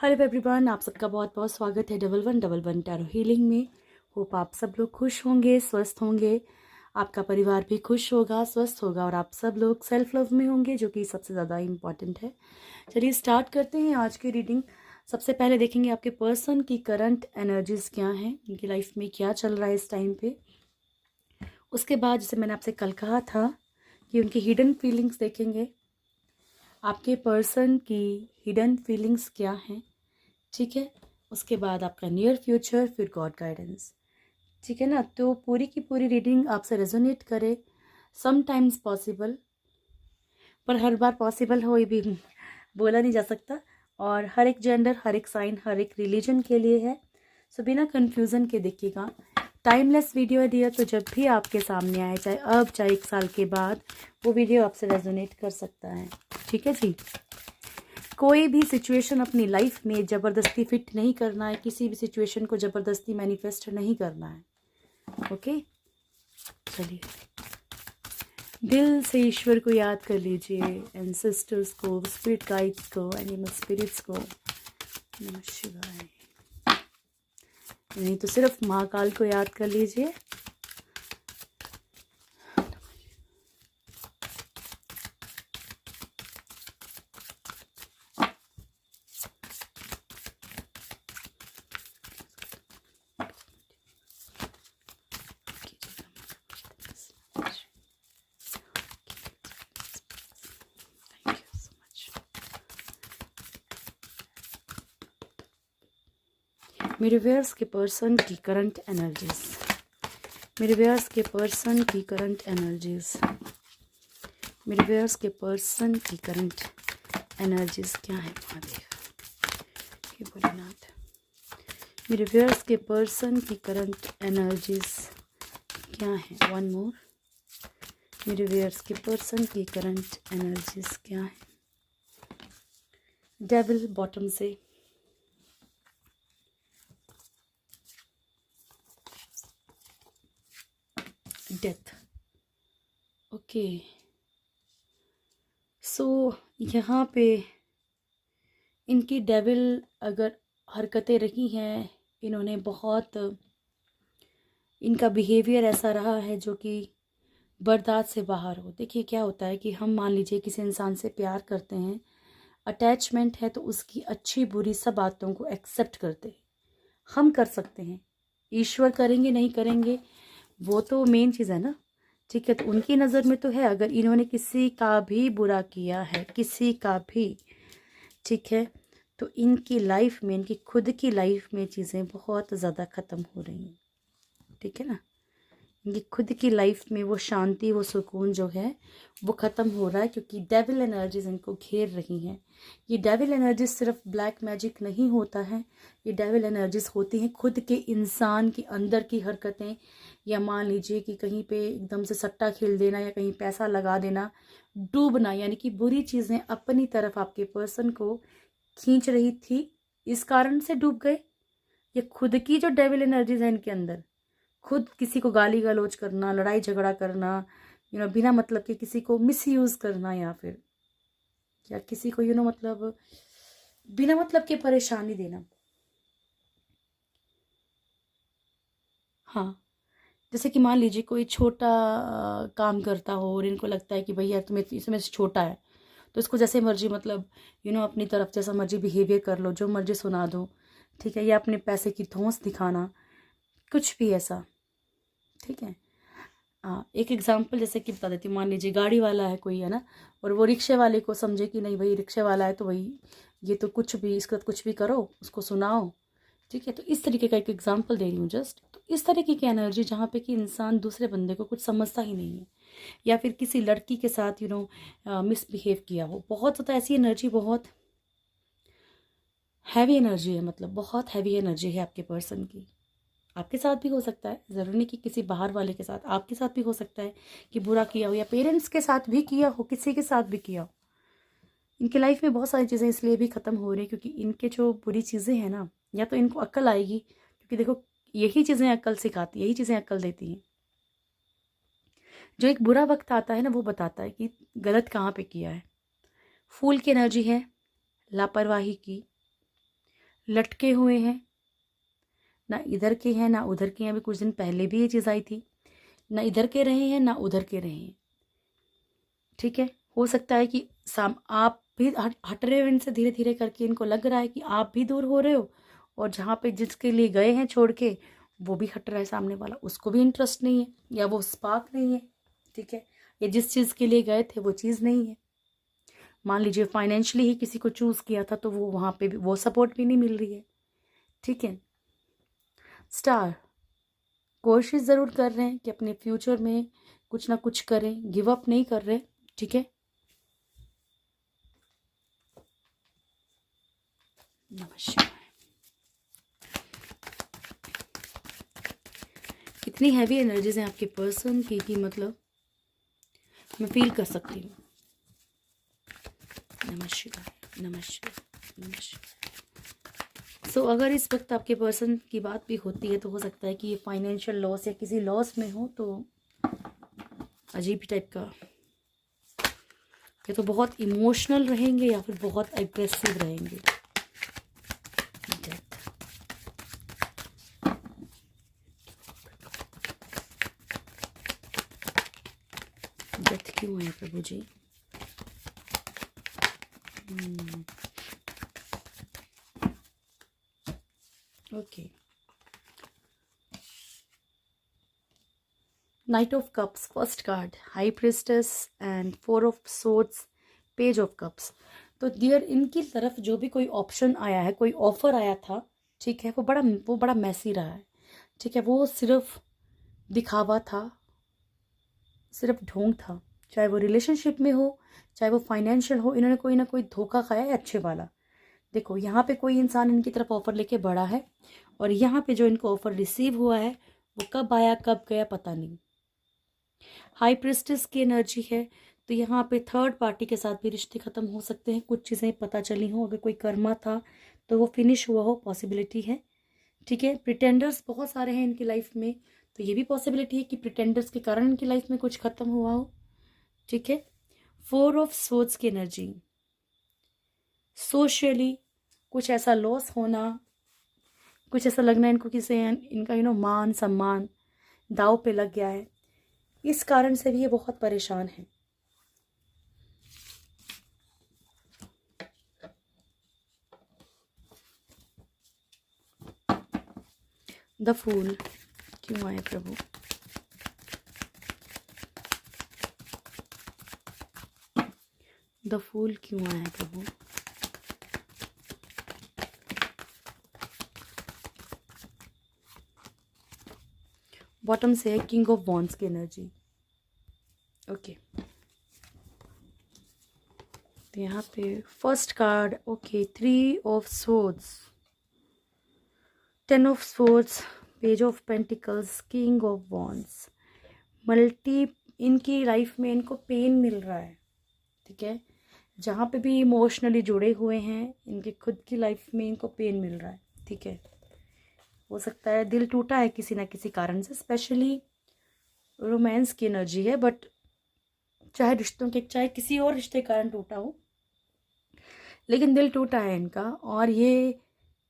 Hello everyone, आप सबका बहुत बहुत स्वागत है डबल वन टैरो हीलिंग में। होप आप सब लोग खुश होंगे, स्वस्थ होंगे, आपका परिवार भी खुश होगा, स्वस्थ होगा और आप सब लोग सेल्फ लव में होंगे, जो कि सबसे ज़्यादा इम्पॉर्टेंट है। चलिए स्टार्ट करते हैं आज की रीडिंग। सबसे पहले देखेंगे आपके पर्सन की करंट एनर्जीज क्या हैं, उनकी लाइफ में क्या चल रहा है इस टाइम पे। उसके बाद जैसे मैंने आपसे कल कहा था कि उनकी हिडन फीलिंग्स देखेंगे, आपके पर्सन की हिडन फीलिंग्स क्या हैं, ठीक है। उसके बाद आपका नियर फ्यूचर, फिर गॉड गाइडेंस, ठीक है ना। तो पूरी की पूरी रीडिंग आपसे रेजोनेट करे। समटाइम्स पॉसिबल, पर हर बार पॉसिबल हो ये भी बोला नहीं जा सकता। और हर एक जेंडर, हर एक साइन, हर एक रिलीजन के लिए है। सो बिना कन्फ्यूज़न के देखिएगा। टाइमलेस वीडियो है डियर, तो जब भी आपके सामने आए, चाहे अब चाहे 1 साल के बाद, वो वीडियो आपसे रेजोनेट कर सकता है, ठीक है जी। कोई भी सिचुएशन अपनी लाइफ में ज़बरदस्ती फिट नहीं करना है, किसी भी सिचुएशन को ज़बरदस्ती मैनिफेस्ट नहीं करना है, ओके। चलिए दिल से ईश्वर को याद कर लीजिए, एंसेस्टर्स को, स्पिरिट गाइड्स को, एनिमल स्पिरिट्स को, नमः शिवाय। नहीं तो सिर्फ महाकाल को याद कर लीजिए। मेरे व्यूअर्स के पर्सन की करंट एनर्जीज, मेरे व्यूअर्स के पर्सन की करंट एनर्जीज, मेरे व्यूअर्स के पर्सन की करंट एनर्जीज क्या है महादेव, हे भोलेनाथ। मेरे व्यूअर्स के पर्सन की करंट एनर्जीज क्या है, वन मोर। मेरे व्यूअर्स के पर्सन की करंट एनर्जीज क्या है। डेविल बॉटम से, डेथ, ओके। सो यहाँ पे इनकी डेविल अगर हरकतें रही हैं, इन्होंने बहुत, इनका बिहेवियर ऐसा रहा है जो कि बर्दाश्त से बाहर हो। देखिए क्या होता है कि हम मान लीजिए किसी इंसान से प्यार करते हैं, अटैचमेंट है, तो उसकी अच्छी बुरी सब बातों को एक्सेप्ट करते हैं। हम कर सकते हैं, ईश्वर करेंगे नहीं करेंगे वो तो मेन चीज़ है ना, ठीक है। तो उनकी नज़र में तो है, अगर इन्होंने किसी का भी बुरा किया है, किसी का भी, ठीक है, तो इनकी लाइफ में, इनकी खुद की लाइफ में चीज़ें बहुत ज़्यादा ख़त्म हो रही हैं, ठीक है ना। इनकी खुद की लाइफ में वो शांति, वो सुकून जो है वो ख़त्म हो रहा है, क्योंकि डेविल एनर्जीज इनको घेर रही हैं। ये डेविल एनर्जीज सिर्फ ब्लैक मैजिक नहीं होता है, ये डेविल एनर्जीज होती हैं खुद के इंसान की अंदर की हरकतें, या मान लीजिए कि कहीं पे एकदम से सट्टा खेल देना या कहीं पैसा लगा देना, डूबना, यानी कि बुरी चीज़ें अपनी तरफ आपके पर्सन को खींच रही थी, इस कारण से डूब गए। ये खुद की जो डेविल एनर्जीज है इनके अंदर, खुद किसी को गाली गलौज करना, लड़ाई झगड़ा करना, बिना मतलब के किसी को मिसयूज करना, या फिर या किसी को मतलब बिना मतलब के परेशानी देना। हाँ, जैसे कि मान लीजिए कोई छोटा काम करता हो और इनको लगता है कि भैया तुम्हें इसमें से छोटा है, तो इसको जैसे मर्जी मतलब अपनी तरफ जैसा मर्जी बिहेवियर कर लो, जो मर्जी सुना दो, ठीक है, या अपने पैसे की धौंस दिखाना, कुछ भी ऐसा, ठीक है। हाँ, एक एग्जांपल जैसे कि बता देती हूँ, मान लीजिए गाड़ी वाला है कोई, है ना, और वो रिक्शे वाले को समझे कि नहीं भाई रिक्शे वाला है तो भाई ये तो कुछ भी, इसका कुछ भी करो, उसको सुनाओ, ठीक है। तो इस तरीके का एक एग्जांपल दे रही हूँ जस्ट। तो इस तरीके की एनर्जी जहाँ पे कि इंसान दूसरे बंदे को कुछ समझता ही नहीं है, या फिर किसी लड़की के साथ मिसबिहेव किया हो, बहुत ज़्यादा ऐसी एनर्जी, बहुत हैवी एनर्जी है, मतलब बहुत हैवी एनर्जी है आपके पर्सन की। आपके साथ भी हो सकता है, ज़रूरी नहीं कि किसी बाहर वाले के साथ, आपके साथ भी हो सकता है कि बुरा किया हो, या पेरेंट्स के साथ भी किया हो, किसी के साथ भी किया हो। इनकी लाइफ में बहुत सारी चीज़ें इसलिए भी ख़त्म हो रही हैं क्योंकि इनके जो बुरी चीज़ें हैं ना, या तो इनको अक्ल आएगी, क्योंकि देखो यही चीज़ें अक्ल सिखाती, यही चीज़ें अक्ल देती हैं। जो एक बुरा वक्त आता है ना, वो बताता है कि गलत कहाँ पे किया है। फूल की एनर्जी है, लापरवाही की, लटके हुए हैं, ना इधर के हैं ना उधर के हैं। अभी कुछ दिन पहले भी ये चीज़ आई थी, ना इधर के रहे हैं ना उधर के रहे हैं। ठीक है, हो सकता है कि आप भी हट रहे हो इनसे, धीरे धीरे करके इनको लग रहा है कि आप भी दूर हो रहे हो, और जहाँ पे जिसके लिए गए हैं छोड़ के, वो भी हट रहा है सामने वाला, उसको भी इंटरेस्ट नहीं है या वो स्पार्क नहीं है। ठीक है, या जिस चीज़ के लिए गए थे वो चीज़ नहीं है। मान लीजिए फाइनेंशियली ही किसी को चूज़ किया था, तो वो वहाँ पे भी वो सपोर्ट भी नहीं मिल रही है। ठीक है, स्टार कोशिश ज़रूर कर रहे हैं कि अपने फ्यूचर में कुछ ना कुछ करें, गिव अप नहीं कर रहे। ठीक है, नमस्कार। इतनी हैवी एनर्जीज हैं आपके पर्सन की कि मतलब मैं फील कर सकती हूँ। नमस्कार नमस्कार नमस्कार। सो अगर इस वक्त आपके पर्सन की बात भी होती है तो हो सकता है कि ये फाइनेंशियल लॉस या किसी लॉस में हो, तो अजीब टाइप का, या तो बहुत इमोशनल रहेंगे या फिर बहुत एग्रेसिव रहेंगे। डेथ क्यों है Prabhu ji? Okay, knight of cups first card, high priestess and 4 of swords, page of cups. तो डियर, इनकी तरफ जो भी कोई ऑप्शन आया है, कोई ऑफर आया था, ठीक है, वो बड़ा मैसी रहा है। ठीक है, वो सिर्फ दिखावा था, सिर्फ ढोंग था। चाहे वो रिलेशनशिप में हो, चाहे वो फाइनेंशियल हो, इन्होंने कोई ना कोई धोखा खाया है अच्छे वाला। देखो, यहाँ पे कोई इंसान इनकी तरफ ऑफर लेके बढ़ा है, और यहाँ पे जो इनको ऑफर रिसीव हुआ है वो कब आया कब गया पता नहीं। हाई प्रिस्टेस की एनर्जी है, तो यहाँ पे थर्ड पार्टी के साथ भी रिश्ते खत्म हो सकते हैं। कुछ चीज़ें पता चली हों, अगर कोई कर्मा था तो वो फिनिश हुआ हो, पॉसिबिलिटी है। ठीक है, प्रिटेंडर्स बहुत सारे हैं इनकी लाइफ में, तो ये भी पॉसिबिलिटी है कि प्रिटेंडर्स के कारण इनकी लाइफ में कुछ खत्म हुआ हो। ठीक है, 4 ऑफ सोर्ड्स की एनर्जी, सोशली कुछ ऐसा लॉस होना, कुछ ऐसा लगना इनको किसी इनका मान सम्मान दाव पे लग गया है, इस कारण से भी ये बहुत परेशान है। द फूल क्यों आए प्रभु? द फूल क्यों आया प्रभु? बॉटम से है किंग ऑफ वॉन्ड्स की एनर्जी। ओके, तो यहाँ पे first card, okay, 3 of swords, 10 of swords, page of pentacles, king of wands. Multi इनकी लाइफ में इनको पेन मिल रहा है। ठीक है, जहाँ पे भी इमोशनली जुड़े हुए हैं, इनके खुद की लाइफ में इनको पेन मिल रहा है। ठीक है, हो सकता है दिल टूटा है किसी ना किसी कारण से, स्पेशली रोमांस की एनर्जी है, बट चाहे रिश्तों के, चाहे किसी और रिश्ते के कारण टूटा हो, लेकिन दिल टूटा है इनका। और ये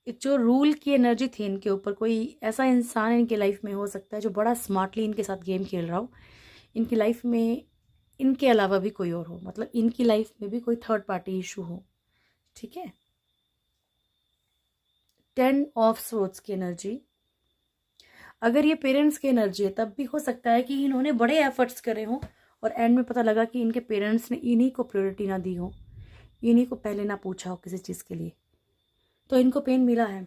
एक जो रूल की एनर्जी थी इनके ऊपर, कोई ऐसा इंसान इनकी लाइफ में हो सकता है जो बड़ा स्मार्टली इनके साथ गेम खेल रहा हो इनकी लाइफ में, इनके अलावा भी कोई और हो, मतलब इनकी लाइफ में भी कोई थर्ड पार्टी इशू हो। ठीक है, 10 ऑफ सोर्ड्स की एनर्जी, अगर ये पेरेंट्स की एनर्जी है तब भी हो सकता है कि इन्होंने बड़े एफर्ट्स करे हों और एंड में पता लगा कि इनके पेरेंट्स ने इन्हीं को प्रायोरिटी ना दी हो, इन्हीं को पहले ना पूछा हो किसी चीज़ के लिए, तो इनको पेन मिला है।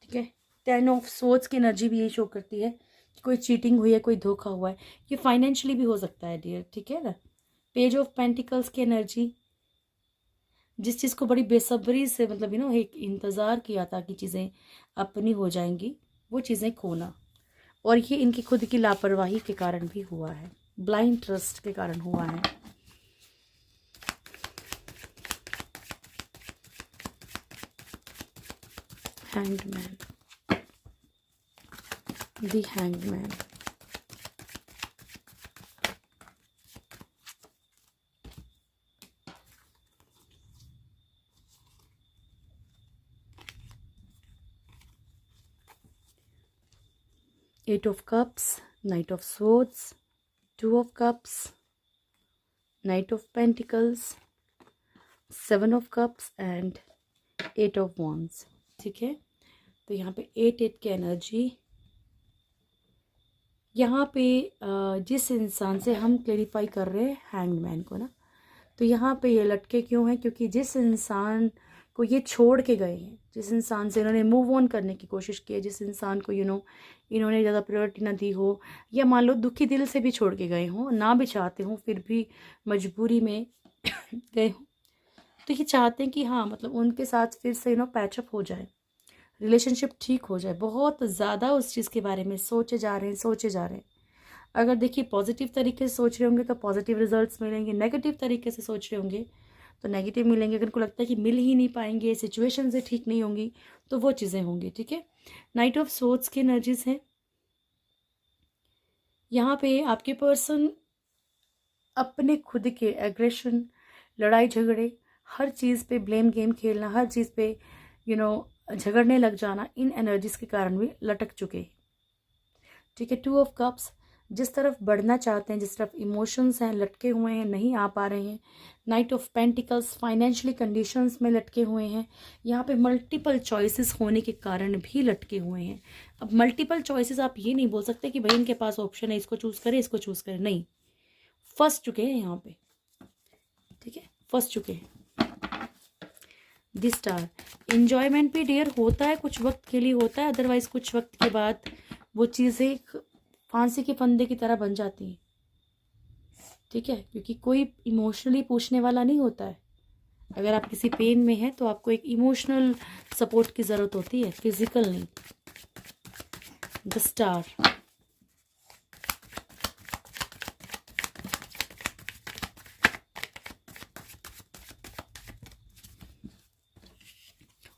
ठीक है, 10 ऑफ सोर्ड्स की एनर्जी भी यही शो करती है कि कोई चीटिंग हुई है, कोई धोखा हुआ है, ये फाइनेंशियली भी हो सकता है डियर। ठीक है ना, पेज ऑफ पेंटिकल्स की एनर्जी, जिस चीज़ को बड़ी बेसब्री से मतलब एक इंतज़ार किया था कि चीज़ें अपनी हो जाएंगी, वो चीज़ें खोना, और ये इनकी खुद की लापरवाही के कारण भी हुआ है, ब्लाइंड ट्रस्ट के कारण हुआ है। Hanged man, the hanged man, 8 of Cups, Knight of Swords, 2 of Cups, Knight of Pentacles, 7 of Cups and 8 of Wands। ठीक है, तो यहाँ पे 8 की एनर्जी। यहाँ पे जिस इंसान से हम क्लेरिफाई कर रहे हैं हैंग्ड मैन को ना, तो यहाँ पे ये लटके क्यों हैं? क्योंकि जिस इंसान को ये छोड़ के गए हैं, जिस इंसान से इन्होंने मूव ऑन करने की कोशिश की है, जिस इंसान को इन्होंने ज़्यादा प्रायोरिटी ना दी हो, या मान लो दुखी दिल से भी छोड़ के गए हों, ना भी चाहते हों फिर भी मजबूरी में गए हों, तो ये चाहते हैं कि हाँ मतलब उनके साथ फिर से पैचअप हो जाए, रिलेशनशिप ठीक हो जाए। बहुत ज़्यादा उस चीज़ के बारे में सोचे जा रहे हैं। अगर देखिए पॉजिटिव तरीके से सोच रहे होंगे तो पॉजिटिव रिजल्ट्स मिलेंगे, नेगेटिव तरीके से सोच रहे होंगे तो नेगेटिव मिलेंगे। अगर उनको लगता है कि मिल ही नहीं पाएंगे, सिचुएशन से ठीक नहीं होंगी, तो वो चीज़ें होंगी। ठीक है, नाइट ऑफ सोर्ड्स की एनर्जीज हैं यहाँ पे। आपके पर्सन अपने खुद के एग्रेशन, लड़ाई झगड़े, हर चीज़ पे ब्लेम गेम खेलना, हर चीज़ पे झगड़ने लग जाना, इन एनर्जीज के कारण भी लटक चुके हैं। ठीक है, 2 ऑफ कप्स, जिस तरफ बढ़ना चाहते हैं, जिस तरफ इमोशंस हैं, लटके हुए हैं, नहीं आ पा रहे हैं। Night of pentacles, financially conditions में लटके हुए हैं। यहाँ पे मल्टीपल चॉइसेस होने के कारण भी लटके हुए हैं। अब मल्टीपल चॉइसेस, आप ये नहीं बोल सकते कि भाई इनके पास ऑप्शन है, इसको चूज़ करें, इसको चूज़ करें, नहीं, फंस चुके हैं यहाँ पे। ठीक है, फंस चुके हैं। द स्टार, इंजॉयमेंट भी डियर होता है, कुछ वक्त के लिए होता है, अदरवाइज कुछ वक्त के बाद वो चीज़ें फांसी के फंदे की तरह बन जाती हैं। ठीक है, क्योंकि कोई इमोशनली पूछने वाला नहीं होता है। अगर आप किसी पेन में हैं तो आपको एक इमोशनल सपोर्ट की ज़रूरत होती है, फिजिकल नहीं। द स्टार,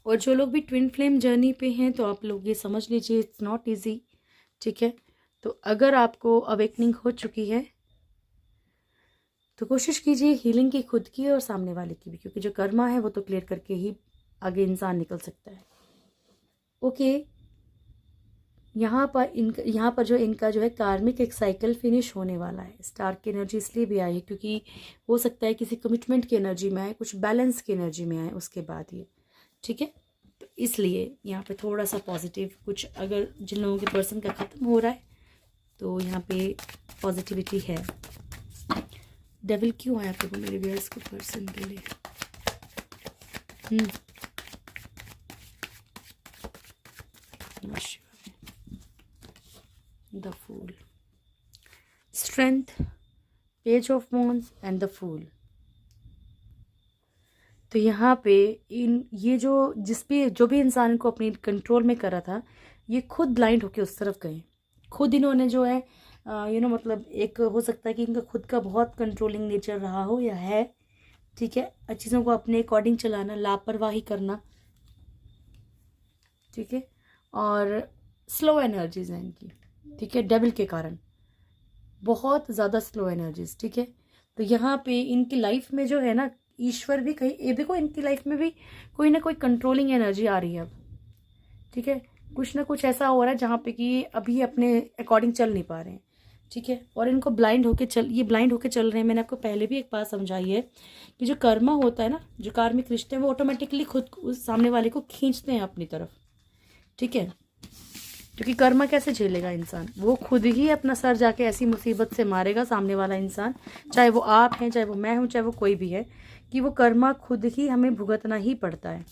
और जो लोग भी ट्विन फ्लेम जर्नी पे हैं तो आप लोग ये समझ लीजिए इट्स नॉट इजी। ठीक है, तो अगर आपको अवेकनिंग हो चुकी है तो कोशिश कीजिए हीलिंग की, खुद की और सामने वाले की भी, क्योंकि जो कर्मा है वो तो क्लियर करके ही आगे इंसान निकल सकता है। ओके, यहाँ पर जो इनका जो है कार्मिक एक साइकिल फिनिश होने वाला है। स्टार की एनर्जी इसलिए भी आई है क्योंकि हो सकता है किसी कमिटमेंट की एनर्जी में आए, कुछ बैलेंस की एनर्जी में आए उसके बाद ये। ठीक है, तो इसलिए यहाँ पे थोड़ा सा पॉजिटिव कुछ, अगर जिन लोगों के पर्सन का ख़त्म हो रहा है तो यहाँ पे पॉजिटिविटी है। डेविल क्यों आया प्रभु मेरे व्यूअर्स के पर्सन के लिए? The fool, strength, page of wands and the fool. तो यहाँ पे ये जो भी इंसान को अपनी कंट्रोल में कर रहा था, ये खुद ब्लाइंड होके उस तरफ गए। खुद इन्होंने जो है मतलब एक हो सकता है कि इनका खुद का बहुत कंट्रोलिंग नेचर रहा हो या है। ठीक है, चीज़ों को अपने अकॉर्डिंग चलाना, लापरवाही करना। ठीक है, और स्लो एनर्जीज हैं इनकी। ठीक है, डेविल के कारण बहुत ज़्यादा स्लो एनर्जीज। ठीक है, तो यहाँ पे इनकी लाइफ में जो है ना, ईश्वर भी कहीं, ये देखो इनकी लाइफ में भी कोई ना कोई कंट्रोलिंग एनर्जी आ रही है अब। ठीक है, कुछ ना कुछ ऐसा हो रहा है जहाँ पे कि अभी अपने अकॉर्डिंग चल नहीं पा रहे हैं। ठीक है, और इनको ब्लाइंड होके चल रहे हैं। मैंने आपको पहले भी एक बात समझाई है कि जो कर्मा होता है ना, जो कार्मिक रिश्ते हैं, वो ऑटोमेटिकली खुद उस सामने वाले को खींचते हैं अपनी तरफ। ठीक है, क्योंकि कर्मा कैसे झेलेगा इंसान? वो खुद ही अपना सर जाके ऐसी मुसीबत से मारेगा सामने वाला इंसान, चाहे वो आप हैं, चाहे वो मैं हूँ, चाहे वो कोई भी है, कि वो कर्मा खुद ही हमें भुगतना ही पड़ता है।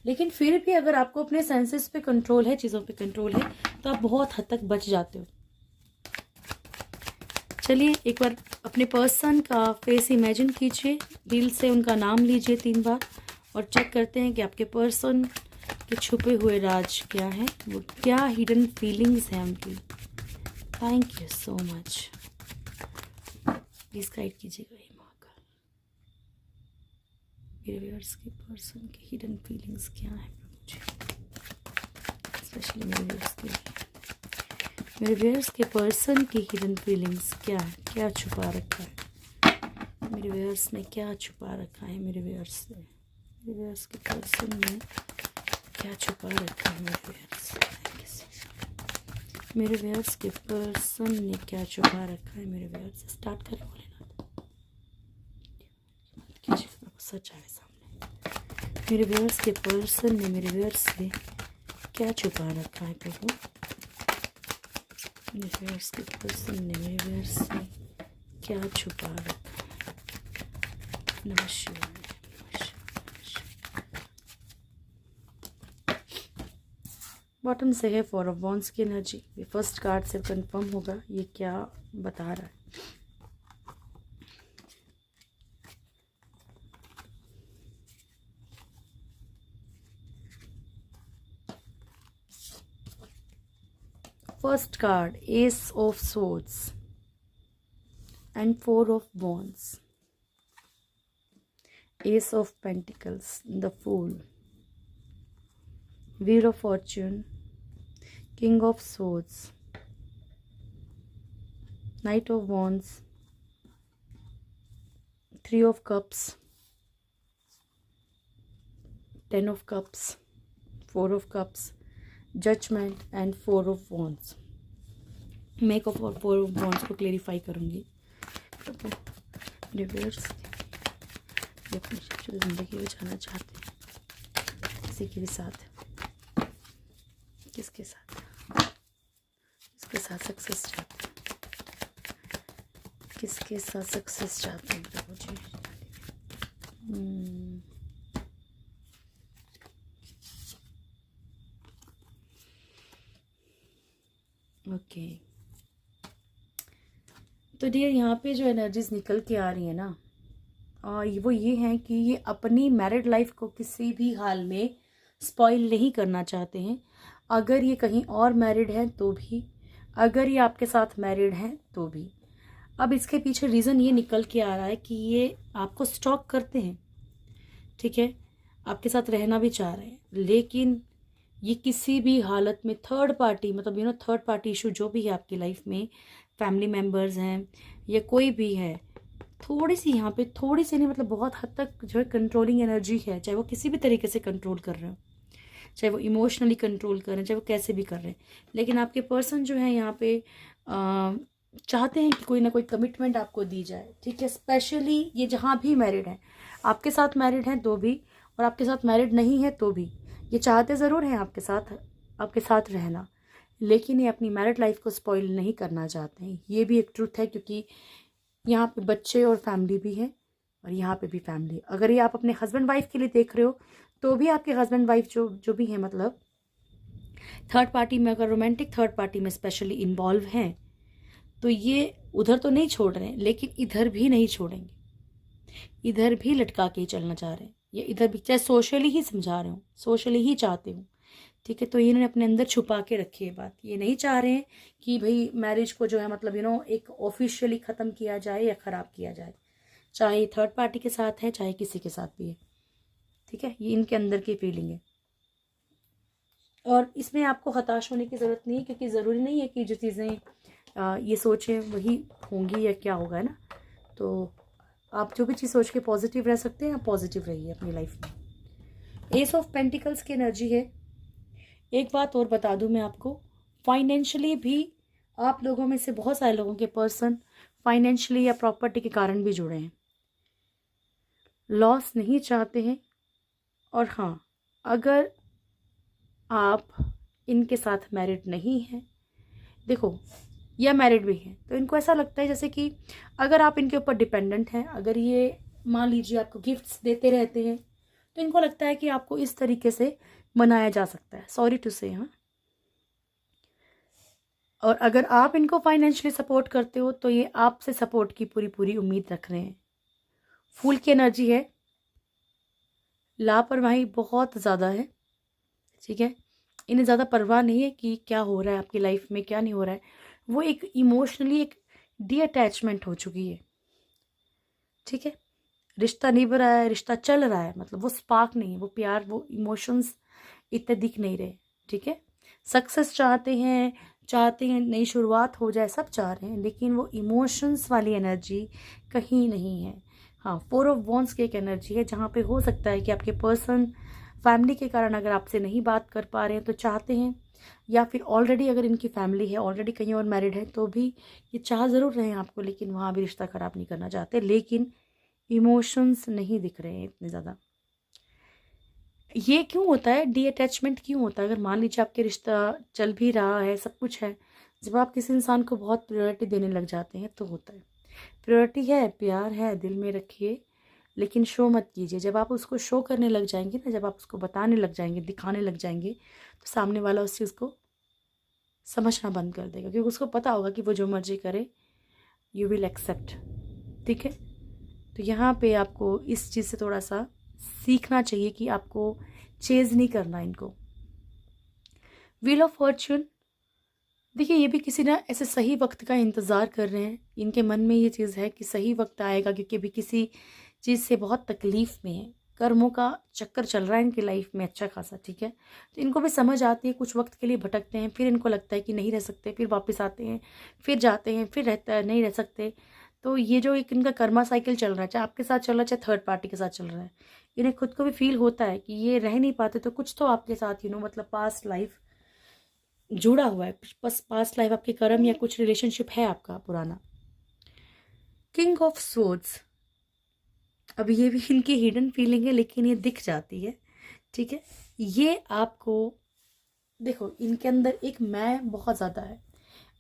लेकिन फिर भी अगर आपको अपने सेंसेस पे कंट्रोल है, चीज़ों पे कंट्रोल है, तो आप बहुत हद तक बच जाते हो। चलिए एक बार अपने पर्सन का फेस इमेजिन कीजिए, दिल से उनका नाम लीजिए 3 बार और चेक करते हैं कि आपके पर्सन के छुपे हुए राज क्या हैं, वो क्या हिडन फीलिंग्स हैं उनकी। Thank you so much, please guide कीजिएगा ये महाकाल। मेरे व्यूअर्स के पर्सन की हिडन फीलिंग्स क्या हैं मुझे, स्पेशली मेरे व्यूअर्स के लिए। मेरे व्यूअर्स के पर्सन की हिडन फीलिंग्स क्या है, क्या छुपा रखा है मेरे व्यूअर्स ने, क्या छुपा रखा है मेरे व्यूअर्स से, मेरे व्यूअर्स के पर्सन ने क्या छुपा रखा है मेरे viewers. Thank you so much. मेरे व्यूअर्स के पर्सन ने क्या छुपा रखा है मेरे व्यूअर्स? स्टार्ट करें बोले ना, सच आए सामने। मेरे व्यूअर्स के पर्सन ने मेरे व्यूअर्स से क्या छुपा रखा है प्रभु? मेरे व्यूअर्स के पर्सन ने मेरे व्यूअर्स से क्या छुपा रखा है? नमस्कार। बॉटम से है 4 ऑफ वॉन्ड्स की एनर्जी। ये फर्स्ट कार्ड से कंफर्म होगा ये क्या बता रहा है। First card ace of swords and 4 of wands, ace of pentacles, the fool, wheel of fortune, King of Swords, Knight of Wands, 3 of Cups, 10 of Cups, 4 of Cups, Judgment and 4 of Wands। मैं एक और 4 of Wands को clarify करूँगी। Reverse अपनी ज़िंदगी में जाना चाहते हैं किसी के भी साथ, किसके साथ, किसके साथ सक्सेस चाहते हैं, किसके साथ सक्सेस चाहते हैं प्रभु जी। ओके, तो डियर यहाँ पे जो एनर्जीज निकल के आ रही है ना, वो ये हैं कि ये अपनी मैरिड लाइफ को किसी भी हाल में स्पॉइल नहीं करना चाहते हैं। अगर ये कहीं और मैरिड हैं तो भी, अगर ये आपके साथ मैरिड हैं तो भी। अब इसके पीछे रीज़न ये निकल के आ रहा है कि ये आपको स्टॉक करते हैं, ठीक है, आपके साथ रहना भी चाह रहे हैं, लेकिन ये किसी भी हालत में थर्ड पार्टी, मतलब थर्ड पार्टी इशू जो भी है आपकी लाइफ में, फैमिली मेम्बर्स हैं या कोई भी है, थोड़ी सी यहाँ पे, थोड़ी सी नहीं मतलब बहुत हद तक जो है कंट्रोलिंग एनर्जी है। चाहे वो किसी भी तरीके से कंट्रोल कर रहे हो, चाहे वो इमोशनली कंट्रोल कर रहे हैं, चाहे वो कैसे भी कर रहे हैं, लेकिन आपके पर्सन जो है यहाँ पे चाहते हैं कि कोई ना कोई कमिटमेंट आपको दी जाए, ठीक है। स्पेशली ये जहाँ भी मैरिड हैं, आपके साथ मैरिड हैं तो भी और आपके साथ मैरिड नहीं है तो भी, ये चाहते ज़रूर हैं आपके साथ रहना, लेकिन ये अपनी मैरिड लाइफ को स्पॉइल नहीं करना चाहते हैं। ये भी एक ट्रुथ है, क्योंकि यहाँ पे बच्चे और फैमिली भी है और यहाँ पे भी फैमिली। अगर ये आप अपने हस्बैंड वाइफ के लिए देख रहे हो तो भी आपके हस्बैंड वाइफ जो भी है, मतलब थर्ड पार्टी में, अगर रोमांटिक थर्ड पार्टी में स्पेशली इन्वॉल्व हैं, तो ये उधर तो नहीं छोड़ रहे हैं, लेकिन इधर भी नहीं छोड़ेंगे, इधर भी लटका के ही चलना चाह रहे हैं, ये इधर भी, चाहे सोशली ही समझा रहे हो, सोशली ही चाहते हो, ठीक है। तो इन्होंने अपने अंदर छुपा के रखी है बात, ये नहीं चाह रहे हैं कि भाई मैरिज को जो है मतलब एक ऑफिशियली ख़त्म किया जाए या ख़राब किया जाए, चाहे थर्ड पार्टी के साथ है चाहे किसी के साथ भी है, ठीक है। ये इनके अंदर की फीलिंग है और इसमें आपको हताश होने की ज़रूरत नहीं है, क्योंकि ज़रूरी नहीं है कि जो चीज़ें ये सोचें वही होंगी या क्या होगा, है ना। तो आप जो भी चीज़ सोच के पॉजिटिव रह सकते हैं, आप पॉजिटिव रहिए अपनी लाइफ में। एस ऑफ पेंटिकल्स की एनर्जी है। एक बात और बता दूं मैं आपको, फाइनेंशियली भी आप लोगों में से बहुत सारे लोगों के पर्सन फाइनेंशियली या प्रॉपर्टी के कारण भी जुड़े हैं, लॉस नहीं चाहते हैं। और हाँ, अगर आप इनके साथ मैरिड नहीं हैं, देखो, या मैरिड भी हैं, तो इनको ऐसा लगता है जैसे कि अगर आप इनके ऊपर डिपेंडेंट हैं, अगर ये मान लीजिए आपको गिफ्ट्स देते रहते हैं, तो इनको लगता है कि आपको इस तरीके से मनाया जा सकता है, सॉरी टू से, हाँ। और अगर आप इनको फाइनेंशियली सपोर्ट करते हो तो ये आपसे सपोर्ट की पूरी पूरी उम्मीद रख रहे हैं। फूल की एनर्जी है, लापरवाही बहुत ज़्यादा है, ठीक है। इन्हें ज़्यादा परवाह नहीं है कि क्या हो रहा है आपकी लाइफ में, क्या नहीं हो रहा है। वो एक इमोशनली एक डीअटैचमेंट हो चुकी है, ठीक है। रिश्ता निभ रहा है, रिश्ता चल रहा है, मतलब वो स्पार्क नहीं है, वो प्यार, वो इमोशंस इतने दिख नहीं रहे, ठीक है। सक्सेस चाहते हैं, नई शुरुआत हो जाए, सब चाह रहे हैं, लेकिन वो इमोशंस वाली एनर्जी कहीं नहीं है। हाँ, 4 ऑफ वॉन्ड्स की एक एनर्जी है, जहाँ पे हो सकता है कि आपके पर्सन फैमिली के कारण अगर आपसे नहीं बात कर पा रहे हैं, तो चाहते हैं या फिर ऑलरेडी अगर इनकी फैमिली है, ऑलरेडी कहीं और मैरिड है, तो भी ये चाह ज़रूर रहे हैं आपको, लेकिन वहाँ भी रिश्ता ख़राब नहीं करना चाहते, लेकिन इमोशंस नहीं दिख रहे हैं इतने ज़्यादा। ये क्यों होता है, डी अटैचमेंट क्यों होता है? अगर मान लीजिए आपके रिश्ता चल भी रहा है, सब कुछ है, जब आप किसी इंसान को बहुत प्रायोरिटी देने लग जाते हैं तो होता है। प्रायोरिटी है, प्यार है, दिल में रखिए, लेकिन शो मत कीजिए। जब आप उसको शो करने लग जाएंगे ना, जब आप उसको बताने लग जाएंगे, दिखाने लग जाएंगे, तो सामने वाला उस चीज़ को समझना बंद कर देगा, क्योंकि उसको पता होगा कि वो जो मर्जी करे, यू विल एक्सेप्ट। ठीक है, तो यहाँ पे आपको इस चीज़ से थोड़ा सा सीखना चाहिए कि आपको चेज़ नहीं करना इनको। व्हील ऑफ फॉर्च्यून, देखिए ये भी किसी ना ऐसे सही वक्त का इंतज़ार कर रहे हैं, इनके मन में ये चीज़ है कि सही वक्त आएगा, क्योंकि अभी किसी चीज़ से बहुत तकलीफ़ में है, कर्मों का चक्कर चल रहा है इनकी लाइफ में अच्छा खासा। ठीक है, तो इनको भी समझ आती है, कुछ वक्त के लिए भटकते हैं, फिर इनको लगता है कि नहीं रह सकते, फिर वापस आते हैं, फिर जाते हैं, फिर रहता है नहीं रह सकते। तो ये जो एक इनका कर्मा साइकिल चल रहा है, चाहे आपके साथ चल रहा है, चाहे थर्ड पार्टी के साथ चल रहा है, इन्हें खुद को भी फील होता है कि ये रह नहीं पाते, तो कुछ तो आपके साथ मतलब पास्ट लाइफ जुड़ा हुआ है, बस पास्ट लाइफ आपके कर्म या कुछ रिलेशनशिप है आपका पुराना। किंग ऑफ सोर्ड्स, अब ये भी इनकी हिडन फीलिंग है, लेकिन ये दिख जाती है। ठीक है, ये आपको देखो, इनके अंदर एक मैं बहुत ज़्यादा है,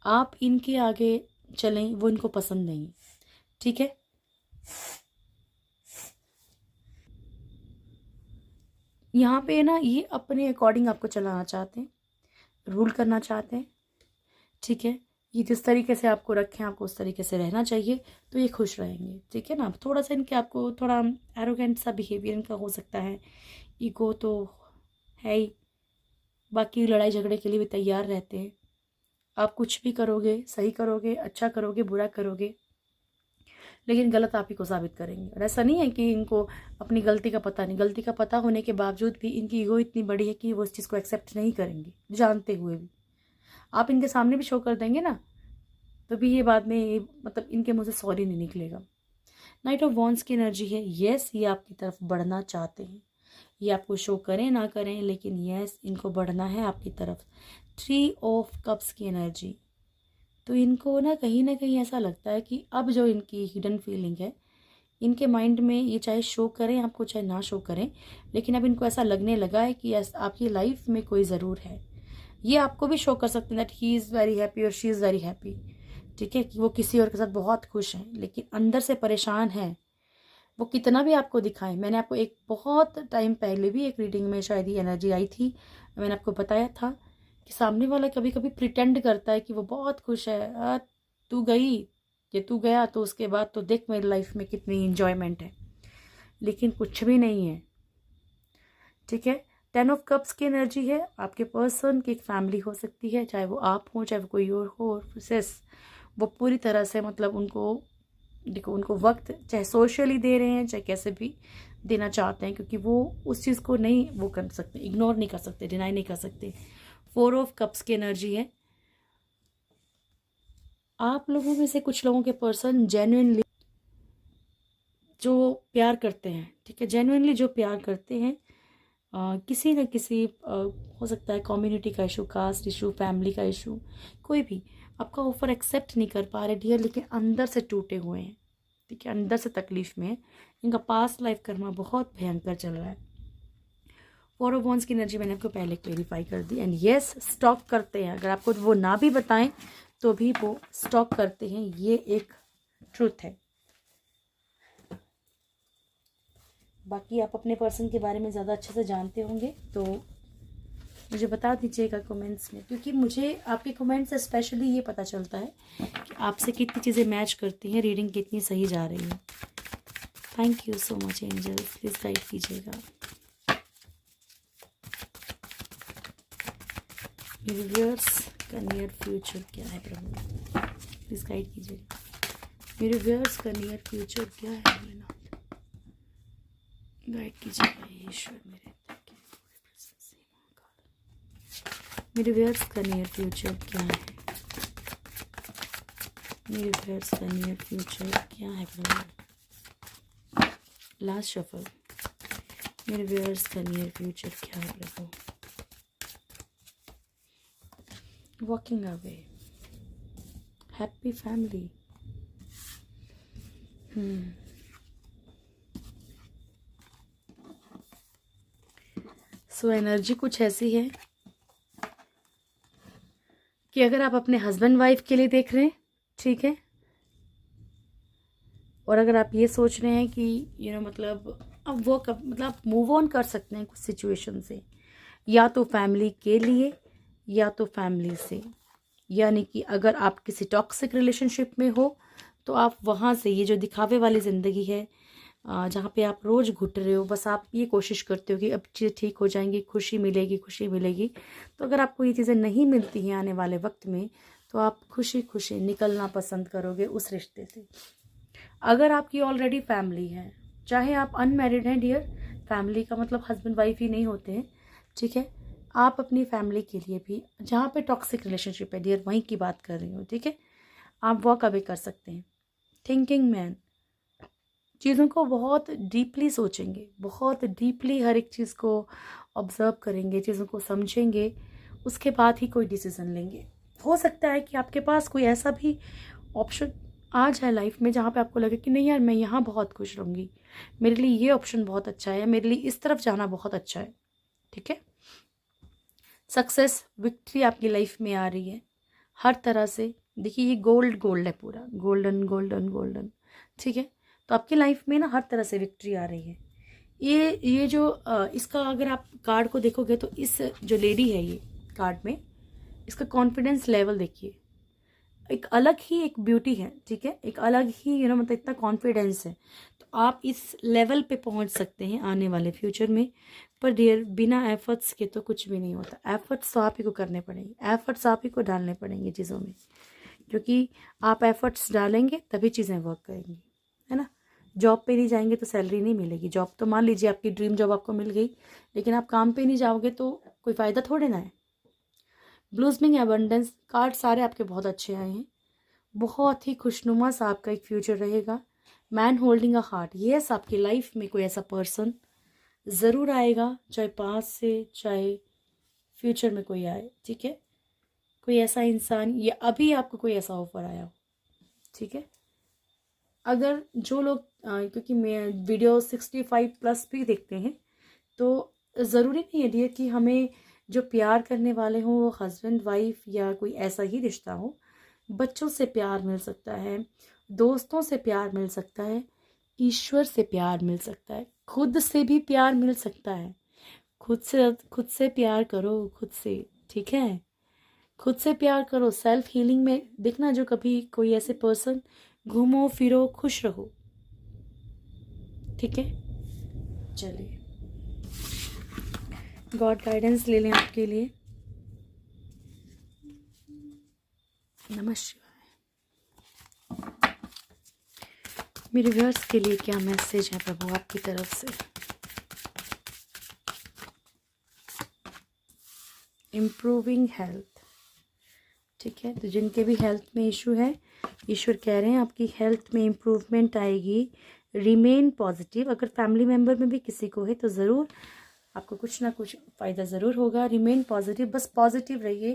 आप इनके आगे चलें वो इनको पसंद नहीं है। ठीक है, यहाँ पे ना ये अपने अकॉर्डिंग आपको चलाना चाहते हैं, रूल करना चाहते हैं। ठीक है, ये जिस तरीके से आपको रखें, आपको उस तरीके से रहना चाहिए, तो ये खुश रहेंगे। ठीक है ना, थोड़ा सा इनके आपको थोड़ा एरोगेंट सा बिहेवियर इनका हो सकता है, ईगो तो है ही, बाकी लड़ाई झगड़े के लिए भी तैयार रहते हैं। आप कुछ भी करोगे, सही करोगे, अच्छा करोगे, बुरा करोगे, लेकिन गलत आप ही को साबित करेंगे। और ऐसा नहीं है कि इनको अपनी गलती का पता नहीं, गलती का पता होने के बावजूद भी इनकी ईगो इतनी बड़ी है कि वो इस चीज़ को एक्सेप्ट नहीं करेंगे, जानते हुए भी। आप इनके सामने भी शो कर देंगे ना, तो भी ये बाद में मतलब इनके मुंह से सॉरी नहीं निकलेगा। नाइट ऑफ वॉन्ड्स की एनर्जी है, यस ये आपकी तरफ बढ़ना चाहते हैं, ये आपको शो करें ना करें, लेकिन यस इनको बढ़ना है आपकी तरफ। थ्री ऑफ कप्स की एनर्जी, तो इनको ना कहीं ऐसा लगता है कि अब जो इनकी हिडन फीलिंग है इनके माइंड में, ये चाहे शो करें आपको चाहे ना शो करें, लेकिन अब इनको ऐसा लगने लगा है कि आपकी लाइफ में कोई ज़रूर है। ये आपको भी शो कर सकते हैं that he is very happy और शी इज़ वेरी हैप्पी। ठीक है, कि वो किसी और के साथ बहुत खुश हैं, लेकिन अंदर से परेशान है। वो कितना भी आपको दिखाएं, मैंने आपको एक बहुत टाइम पहले भी एक रीडिंग में शायद ये एनर्जी आई थी, मैंने आपको बताया था कि सामने वाला कभी कभी प्रिटेंड करता है कि वो बहुत खुश है। तू गई, ये तू गया तो उसके बाद तो देख मेरी लाइफ में कितनी इंजॉयमेंट है, लेकिन कुछ भी नहीं है। ठीक है, 10 ऑफ कप्स की एनर्जी है, आपके पर्सन की एक फैमिली हो सकती है, चाहे वो आप हो चाहे वो कोई और हो, और प्रोसेस वो पूरी तरह से मतलब उनको देखो, उनको वक्त चाहे सोशली दे रहे हैं चाहे कैसे भी देना चाहते हैं, क्योंकि वो उस चीज़ को नहीं वो कर सकते, इग्नोर नहीं कर सकते, डिनाई नहीं कर सकते। 4 ऑफ कप्स की एनर्जी है, आप लोगों में से कुछ लोगों के पर्सन जेन्युइनली जो प्यार करते हैं, ठीक है, जेन्युइनली जो प्यार करते हैं, किसी न किसी हो सकता है कम्युनिटी का इशू, कास्ट इशू, फैमिली का इशू, कोई भी आपका ऑफर एक्सेप्ट नहीं कर पा रहे डियर, लेकिन अंदर से टूटे हुए हैं। ठीक है, अंदर से तकलीफ में है, इनका पास्ट लाइफ कर्मा बहुत भयंकर चल रहा है। 4 ऑफ वॉन्ड्स की एनर्जी मैंने आपको पहले क्लेरिफाई कर दी, एंड यस स्टॉक करते हैं, अगर आपको वो ना भी बताएं तो भी वो स्टॉक करते हैं, ये एक ट्रूथ है। बाकी आप अपने पर्सन के बारे में ज़्यादा अच्छे से जानते होंगे तो मुझे बता दीजिएगा कमेंट्स में, क्योंकि मुझे आपके कमेंट्स से स्पेशली ये पता चलता है कि आपसे कितनी चीज़ें मैच करती हैं, रीडिंग कितनी सही जा रही है। Thank you so much angels, please guide कीजिएगा। मेरे व्यूअर्स का नियर फ्यूचर क्या है प्रभु, प्लीज़ गाइड कीजिएगा। मेरे व्यूअर्स का नियर फ्यूचर क्या है भोलेनाथ, गाइड कीजिएगा ईश्वर मेरे। मेरे व्यूअर्स का नियर फ्यूचर क्या है, मेरे व्यूअर्स का नियर फ्यूचर क्या है प्रभु। लास्ट शफल, मेरे व्यूअर्स का नियर फ्यूचर क्या है Prabhu. Walking away, happy family. So energy कुछ ऐसी है कि अगर आप अपने हस्बैंड वाइफ के लिए देख रहे हैं, ठीक है, और अगर आप ये सोच रहे हैं कि मतलब अब वो मतलब आप मूव ऑन कर सकते हैं कुछ सिचुएशन से, या तो फैमिली के लिए या तो फैमिली से, यानी कि अगर आप किसी टॉक्सिक रिलेशनशिप में हो तो आप वहाँ से, ये जो दिखावे वाली ज़िंदगी है जहाँ पे आप रोज़ घुट रहे हो, बस आप ये कोशिश करते हो कि अब चीज़ें ठीक हो जाएंगी, खुशी मिलेगी खुशी मिलेगी, तो अगर आपको ये चीज़ें नहीं मिलती हैं आने वाले वक्त में, तो आप खुशी खुशी निकलना पसंद करोगे उस रिश्ते से। अगर आपकी ऑलरेडी फैमिली है, चाहे आप अनमैरिड हैं डियर, फैमिली का मतलब हस्बैंड वाइफ ही नहीं होते हैं, ठीक है, आप अपनी फैमिली के लिए भी, जहाँ पे टॉक्सिक रिलेशनशिप है डियर वहीं की बात कर रही हूँ, ठीक है, आप वॉक अवे कर सकते हैं। थिंकिंग मैन, चीज़ों को बहुत डीपली सोचेंगे, बहुत डीपली हर एक चीज़ को ऑब्ज़र्व करेंगे, चीज़ों को समझेंगे, उसके बाद ही कोई डिसीज़न लेंगे। हो सकता है कि आपके पास कोई ऐसा भी ऑप्शन आ जाए लाइफ में जहाँ पे आपको लगे कि नहीं यार मैं यहाँ बहुत खुश रहूँगी, मेरे लिए ये ऑप्शन बहुत अच्छा है, मेरे लिए इस तरफ जाना बहुत अच्छा है, ठीक है। सक्सेस, विक्ट्री आपकी लाइफ में आ रही है हर तरह से। देखिए ये गोल्ड है, पूरा गोल्डन गोल्डन गोल्डन, ठीक है, तो आपकी लाइफ में ना हर तरह से विक्ट्री आ रही है। ये जो इसका अगर आप कार्ड को देखोगे तो इस जो लेडी है ये कार्ड में, इसका कॉन्फिडेंस लेवल देखिए, एक अलग ही एक ब्यूटी है, ठीक है, एक अलग ही मतलब इतना कॉन्फिडेंस है, तो आप इस लेवल पे पहुंच सकते हैं आने वाले फ्यूचर में। पर डियर बिना एफर्ट्स के तो कुछ भी नहीं होता, एफर्ट्स तो आप ही को करने पड़ेंगे, एफर्ट्स आप ही को डालने पड़ेंगे चीज़ों में, क्योंकि आप एफर्ट्स डालेंगे तभी चीज़ें वर्क करेंगी, है ना। जॉब पे नहीं जाएंगे तो सैलरी नहीं मिलेगी। जॉब तो मान लीजिए आपकी ड्रीम जॉब आपको मिल गई, लेकिन आप काम पे नहीं जाओगे तो कोई फ़ायदा थोड़े ना है। ब्लूसमिंग एबंडेंस कार्ड सारे आपके बहुत अच्छे आए हैं, बहुत ही खुशनुमा सा आपका एक फ्यूचर रहेगा। Man holding a heart, yes आपकी लाइफ में कोई ऐसा पर्सन ज़रूर आएगा, चाहे पास से चाहे फ्यूचर में कोई आए, ठीक है, कोई ऐसा इंसान या अभी आपको कोई ऐसा ऑफर आया हो, ठीक है। अगर जो लोग क्योंकि मैं वीडियो 65+ भी देखते हैं, तो ज़रूरी नहीं है डियर कि हमें जो प्यार करने वाले हों वो हस्बैंड वाइफ या कोई ऐसा ही रिश्ता हो। बच्चों से प्यार मिल सकता है, दोस्तों से प्यार मिल सकता है, ईश्वर से प्यार मिल सकता है, खुद से भी प्यार मिल सकता है। खुद से प्यार करो, खुद से, ठीक है, खुद से प्यार करो। सेल्फ हीलिंग में देखना, जो कभी कोई ऐसे पर्सन, घूमो फिरो खुश रहो, ठीक है। चलिए गॉड गाइडेंस ले लें आपके लिए। नमः शिवाय। मेरे व्यूअर्स के लिए क्या मैसेज है प्रभु आपकी तरफ से? इम्प्रूविंग हेल्थ, ठीक है, तो जिनके भी हेल्थ में इशू है, ईश्वर कह रहे हैं आपकी हेल्थ में इम्प्रूवमेंट आएगी। रिमेन पॉजिटिव, अगर फैमिली मेम्बर में भी किसी को है तो ज़रूर आपको कुछ ना कुछ फ़ायदा ज़रूर होगा। रिमेन पॉजिटिव, बस पॉजिटिव रहिए,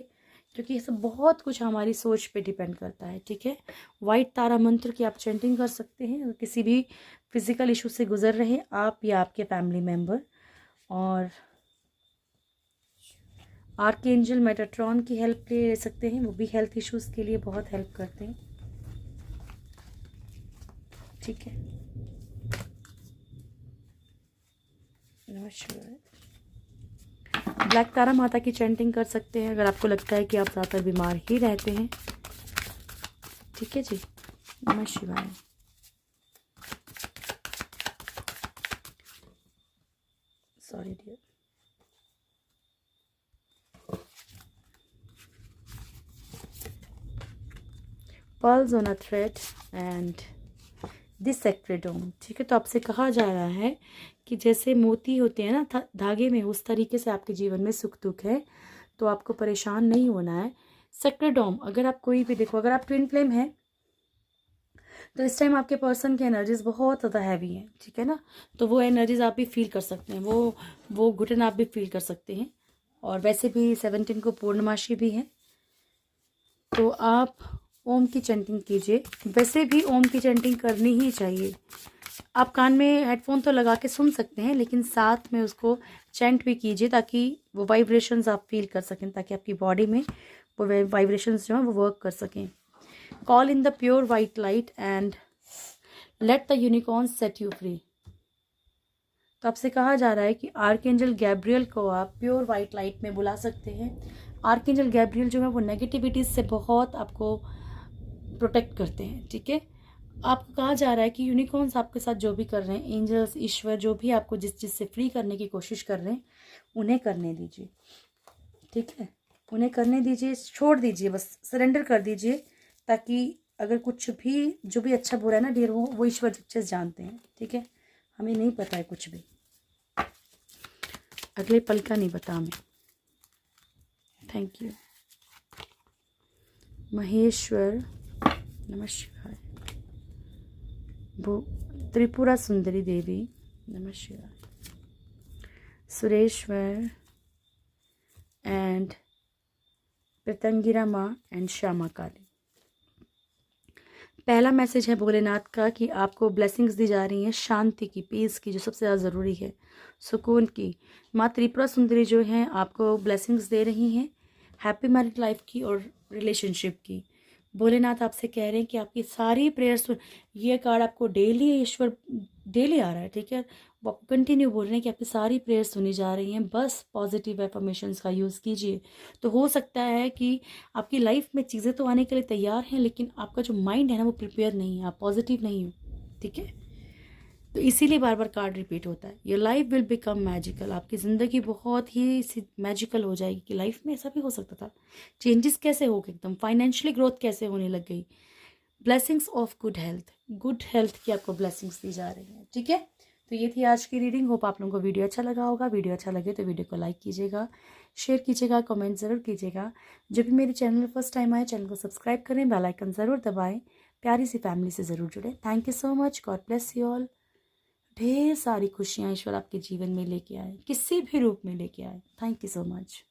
क्योंकि ये सब बहुत कुछ हमारी सोच पे डिपेंड करता है, ठीक है। वाइट तारा मंत्र की आप चैंटिंग कर सकते हैं अगर किसी भी फिज़िकल इशू से गुजर रहे हैं आप या आपके फैमिली मेम्बर। और आर्कएंजल मेटाट्रॉन की हेल्प ले सकते हैं, वो भी हेल्थ इश्यूज़ के लिए बहुत हेल्प करते हैं, ठीक है। नमस्कार। ब्लैक तारा माता की चैंटिंग कर सकते हैं अगर आपको लगता है कि आप ज़्यादातर बीमार ही रहते हैं, ठीक है जी। नमः शिवाय। Sorry dear. Pearls on a thread and this sacred Om, ठीक है, तो आपसे कहा जा रहा है कि जैसे मोती होते हैं ना धागे में, उस तरीके से आपके जीवन में सुख दुख है, तो आपको परेशान नहीं होना है। सेक्रेड ओम, अगर आप कोई भी देखो, अगर आप ट्विन फ्लेम हैं तो इस टाइम आपके पर्सन की एनर्जीज बहुत ज़्यादा हैवी हैं, ठीक है ना, तो वो एनर्जीज आप भी फील कर सकते हैं, वो घुटन आप भी फील कर सकते हैं। और वैसे भी 17 को पूर्णमासी भी है, तो आप ओम की चैंटिंग कीजिए। वैसे भी ओम की चैंटिंग करनी ही चाहिए। आप कान में हेडफोन तो लगा के सुन सकते हैं, लेकिन साथ में उसको चैंट भी कीजिए ताकि वो वाइब्रेशंस आप फील कर सकें, ताकि आपकी बॉडी में वो वाइब्रेशंस जो हैं वो वर्क कर सकें। Call in the pure white light and let the unicorn set you free. तो आपसे कहा जा रहा है कि आर्कएंजल गैब्रियल को आप प्योर वाइट लाइट में बुला सकते हैं। आर्कएंजल गैब्रियल जो है वो नेगेटिविटीज से बहुत आपको प्रोटेक्ट करते हैं, ठीक है। आपको कहा जा रहा है कि यूनिकॉर्न्स आपके साथ जो भी कर रहे हैं, एंजल्स, ईश्वर, जो भी आपको जिस चीज़ से फ्री करने की कोशिश कर रहे हैं, उन्हें करने दीजिए, ठीक है। उन्हें करने दीजिए, छोड़ दीजिए, बस सरेंडर कर दीजिए, ताकि अगर कुछ भी जो भी अच्छा बुरा है ना डियर, वो ईश्वर अच्छे से जानते हैं, ठीक है। हमें नहीं पता है कुछ भी, अगले पल का नहीं पता हमें। थैंक यू महेश्वर, नमः शिवाय। त्रिपुरा सुंदरी देवी, नमः शिवाय। सुरेश्वर एंड प्रतंगिरा माँ एंड श्यामा काली। पहला मैसेज है भोलेनाथ का कि आपको ब्लेसिंग्स दी जा रही हैं, शांति की, पीस की, जो सबसे ज़्यादा ज़रूरी है, सुकून की। माँ त्रिपुरा सुंदरी जो हैं आपको ब्लेसिंग्स दे रही हैं, हैप्पी मैरिड लाइफ की और रिलेशनशिप की। भोलेनाथ आपसे कह रहे हैं कि आपकी सारी प्रेयर्स, ये कार्ड आपको डेली ईश्वर डेली आ रहा है, ठीक है। वो आपको कंटिन्यू बोल रहे हैं कि आपकी सारी प्रेयर्स सुनी जा रही हैं, बस पॉजिटिव एफर्मेशंस का यूज़ कीजिए। तो हो सकता है कि आपकी लाइफ में चीज़ें तो आने के लिए तैयार हैं, लेकिन आपका जो माइंड है ना वो प्रिपेयर नहीं है, आप पॉजिटिव नहीं हो, ठीक है। तो इसीलिए बार बार कार्ड रिपीट होता है। Your life will become magical. आपकी ज़िंदगी बहुत ही मैजिकल हो जाएगी। कि लाइफ में ऐसा भी हो सकता था, चेंजेस कैसे हो गए एकदम, फाइनेंशियली ग्रोथ कैसे होने लग गई। ब्लेसिंग्स ऑफ गुड हेल्थ की आपको ब्लेसिंग्स दी जा रही है, ठीक है। तो ये थी आज की रीडिंग। होप आप लोगों को वीडियो अच्छा लगा होगा। वीडियो अच्छा लगे तो वीडियो को लाइक कीजिएगा, शेयर कीजिएगा, कमेंट ज़रूर कीजिएगा। जब भी मेरे चैनल पर फर्स्ट टाइम आए, चैनल को सब्सक्राइब करें, बेल आइकन ज़रूर दबाएं, प्यारी सी फैमिली से ज़रूर जुड़े। Thank you so much. God bless you all. ढेर सारी खुशियाँ ईश्वर आपके जीवन में लेके आए, किसी भी रूप में लेके आए। Thank you so much.